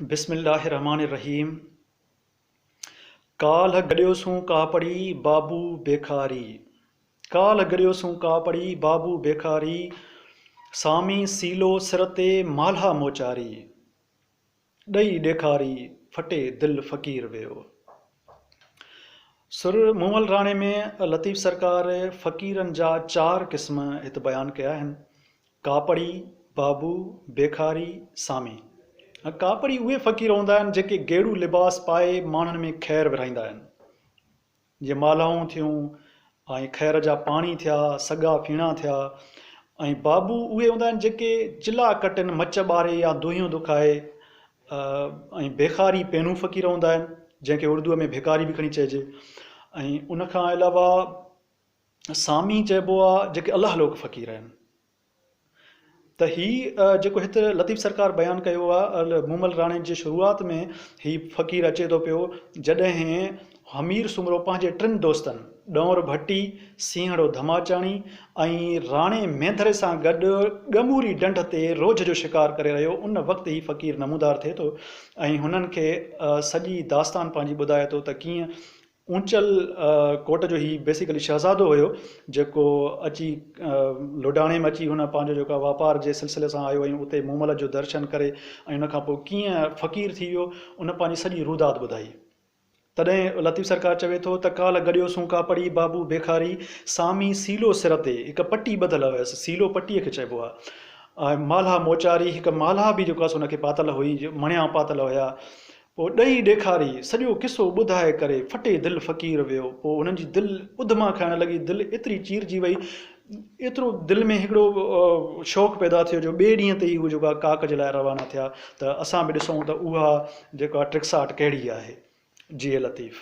बिस्मिल्लाहिर्रहमानिर्रहीम। काल्ह गॾियोसूं कापड़ी बाबू बेखारी। काल्ह गॾियोसूं कापड़ी बाबू बेखारी। सामी सीलो सिर ते माल्हा मोचारी। ॾई ॾेखारी फटे दिल फ़क़ीर वियो। सुर मूमल राणे में लतीफ़ सरकार फ़क़ीरनि जा 4 क़िस्म हिते बयानु कया आहिनि: कापड़ी, बाबू, बेखारी, सामी। कापड़ी उहे फ़क़ीर हूंदा आहिनि जेके गेड़ू लिबास पाए माण्हुनि में ख़ैरु विरहाईंदा आहिनि, जीअं मालाऊं थियूं ऐं ख़ैर जा पाणी थिया, सॻा फीणा थिया। ऐं बाबू उहे हूंदा आहिनि जेके चिला कटनि, मच ॿारे या दुहियूं दुखाए। ऐं बेखारी पेनू फ़क़ीर हूंदा आहिनि जंहिंखे उर्दूअ में भिकारी बि खणी चइजे। ऐं उनखां अलावा सामी चइबो आहे जेके अलाह लोक फ़क़ीर आहिनि। त हीअ जेको हिते लतीफ़ सरकार बयानु कयो आहे मूमल राणे जी शुरूआत में, हीअ फ़क़ीर अचे थो पियो जॾहिं हमीर सुमरो पंहिंजे 3 दोस्तनि ॾौर भट्टी, सिंहड़ो धमाचाणी ऐं राणे मेंधरे सां गॾु ॻमूरी ढंढ ते रोज़ जो शिकार करे रहियो। उन वक़्तु ही फ़क़ीर नमूदार थिए थो ऐं हुननि खे सॼी दास्तान पंहिंजी ॿुधाए थो त कीअं ऊंचल कोट जो ही बेसिकली शहज़ादो हुयो जेको अची लुडाणे में अची हुन पंहिंजो जेको वापार जे सिलसिले सां आयो ऐं उते मूमल जो दर्शन करे ऐं उनखां पोइ कीअं फ़क़ीर थी वियो, उन पंहिंजी सॼी रुदात ॿुधाई। तॾहिं लतीफ़ सरकार चवे थो त काल्ह गॾियोसूं कापड़ी बाबू बेखारी। सामी सीलो सिर ते, हिकु पटी ॿधल हुयसि, सीलो पटीअ खे चइबो आहे। ऐं माल्हा मोचारी, हिकु माल्हा बि जेको आहे हुनखे पातल हुई, मणिया पातल हुया। पोइ ॾई ॾेखारी, सॼो किसो ॿुधाए करे फटे दिलि फ़क़ीर वियो। पोइ हुननि जी दिलि उधमा खाइण लॻी, दिलि एतिरी चीरजी वई, एतिरो दिलि में हिकिड़ो शौक़ु पैदा थियो जो ॿिए ॾींहं ते ई उहे जेका काक जे लाइ रवाना थिया। त असां बि ॾिसूं त उहा जेका ट्रिक्साट कहिड़ी आहे। जी लतीफ़।